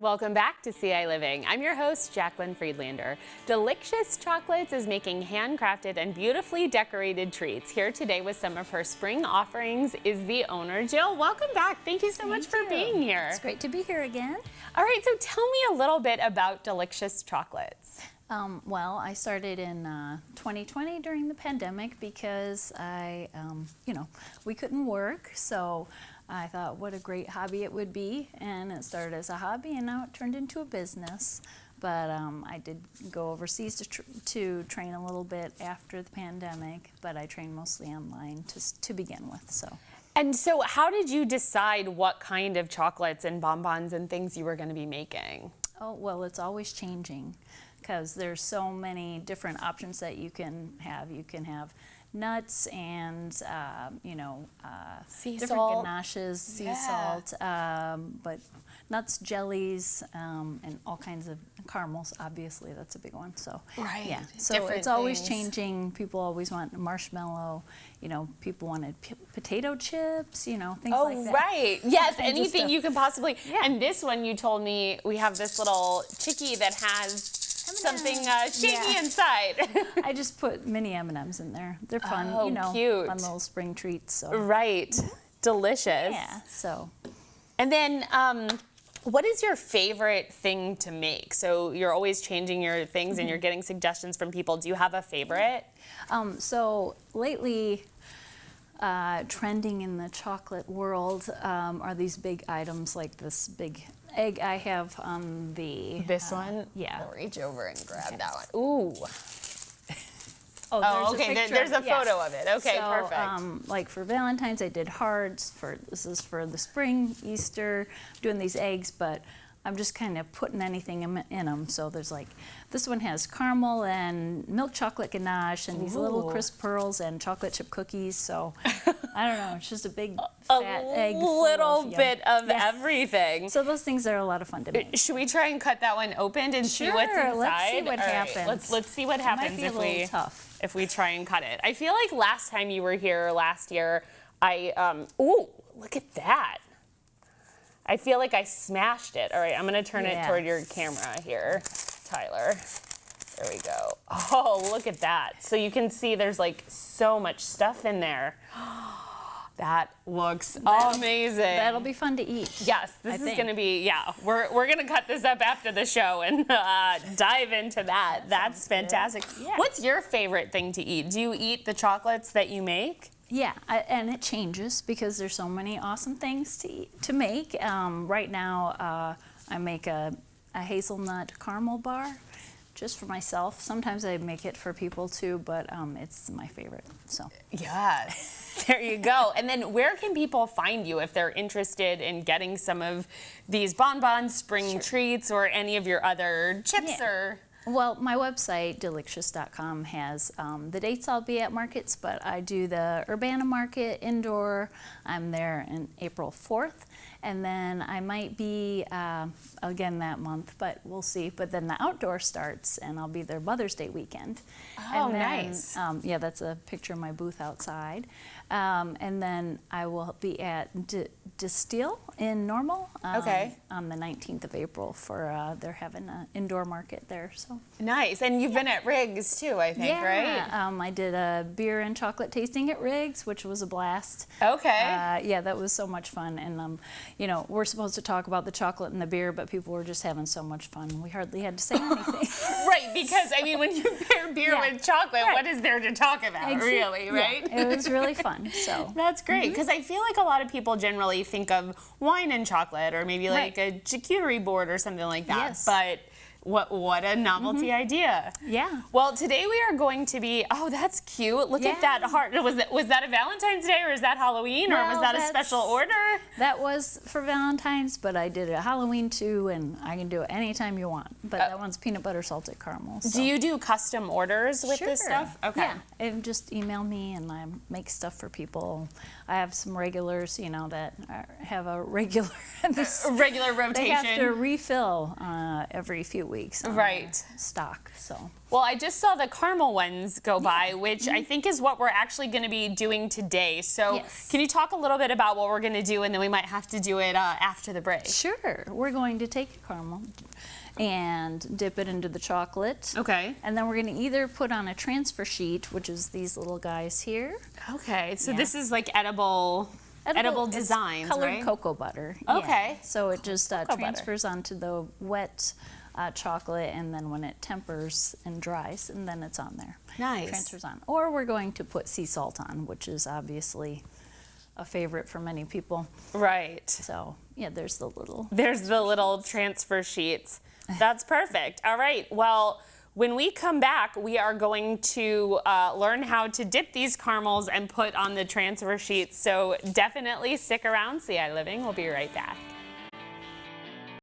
Welcome back to ciLiving. I'm your host, Jaclyn Friedlander. DeLIXcious Chocolates is making handcrafted and beautifully decorated treats. Here today with some of her spring offerings is the owner, Jill. Welcome back. Thank you so much for being here. It's great to be here again. All right, so tell me a little bit about DeLIXcious Chocolates. Well, I started in 2020 during the pandemic because we couldn't work, so I thought what a great hobby it would be, and it started as a hobby and now it turned into a business. But I did go overseas to train a little bit after the pandemic, but I trained mostly online to begin with. And so how did you decide what kind of chocolates and bonbons and things you were going to be making? Oh, well, it's always changing because there's so many different options that you can have. You can have nuts and, sea different salt. ganaches, sea salt, but nuts, jellies, and all kinds of caramels, obviously, that's a big one. So, right. Yeah, so different it's always things. changing. People always want marshmallow, people wanted potato chips, things like that. Oh, right. Yes, All kinds of anything stuff. you can possibly. Yeah. And this one, you told me, we have this little chickie that has something shaky inside. I just put mini M&Ms in there. They're fun, cute. fun little spring treats. So. Right. Delicious. Yeah, so. And then, what is your favorite thing to make? So you're always changing your things and you're getting suggestions from people. Do you have a favorite? So lately, trending in the chocolate world are these big items like this big egg I have on the... This one? Yeah. I'll reach over and grab that one. Ooh. Oh, okay. There's a photo of it. Okay, so, perfect. Like for Valentine's, I did hearts. This is for the spring, Easter. I'm doing these eggs, but I'm just kind of putting anything in them. So there's like, this one has caramel and milk chocolate ganache and these little crisp pearls and chocolate chip cookies. So I don't know, it's just a big fat egg. A little bit of everything. So those things are a lot of fun to make. Should we try and cut that one open and see what's inside? Let's see what All right, happens. let's see what happens It might be a little tough. if we try and cut it. I feel like last time you were here last year, ooh, look at that. I feel like I smashed it. All right, I'm gonna turn it toward your camera here, Tyler. There we go. Oh, look at that. So you can see there's like so much stuff in there. That looks amazing. That'll be fun to eat. Yes, this is gonna be, we're gonna cut this up after the show and dive into that. That's fantastic. Yeah. What's your favorite thing to eat? Do you eat the chocolates that you make? Yeah, and it changes because there's so many awesome things to make. Right now, I make a hazelnut caramel bar just for myself. Sometimes I make it for people too, but it's my favorite. So. Yes, there you go. And then where can people find you if they're interested in getting some of these bonbons, spring treats, or any of your other chips or... Well, my website, DeLIXcious.com, has the dates I'll be at markets, but I do the Urbana Market indoor. I'm there in April 4th, and then I might be again that month, but we'll see. But then the outdoor starts, and I'll be there Mother's Day weekend. Oh, and then, nice. Yeah, that's a picture of my booth outside. And then I will be at Distill in Normal on the 19th of April for they're having an indoor market there. So nice. And you've been at Riggs too, I think, right? I did a beer and chocolate tasting at Riggs, which was a blast. Okay. Yeah, that was so much fun. And we're supposed to talk about the chocolate and the beer, but people were just having so much fun. We hardly had to say anything. Right, because I mean, when you pair beer with chocolate, what is there to talk about, really, right? Yeah, it was really fun. So that's great, because I feel like a lot of people generally think of wine and chocolate, or maybe like a charcuterie board or something like that. Yes. But what a novelty idea. Yeah. Well, today we are going to be, oh, that's cute. Look at that heart. Was that a Valentine's Day, or is that Halloween, or was that a special order? That was for Valentine's, but I did a Halloween too, and I can do it anytime you want. But that one's peanut butter salted caramel. So. Do you do custom orders with this stuff? Okay. Yeah, and just email me and I make stuff for people. I have some regulars, that have a regular regular rotation. They have to refill every few weeks. weeks on Right. their stock. So. Well, I just saw the caramel ones go by, which I think is what we're actually going to be doing today. So Yes. can you talk a little bit about what we're going to do, and then we might have to do it after the break? Sure. We're going to take a caramel and dip it into the chocolate. Okay. And then we're going to either put on a transfer sheet, which is these little guys here. Okay, so Yeah. this is like edible It's designs, colored right? cocoa butter. Okay. Yeah. So it just butter. transfers onto the wet chocolate, and then when it tempers and dries, and then it's on there. Nice. Transfers on. Or we're going to put sea salt on, which is obviously a favorite for many people. Right. So yeah, there's the little transfer sheets. That's perfect. All right. Well, when we come back, we are going to learn how to dip these caramels and put on the transfer sheets. So definitely stick around. ciLiving. We'll be right back.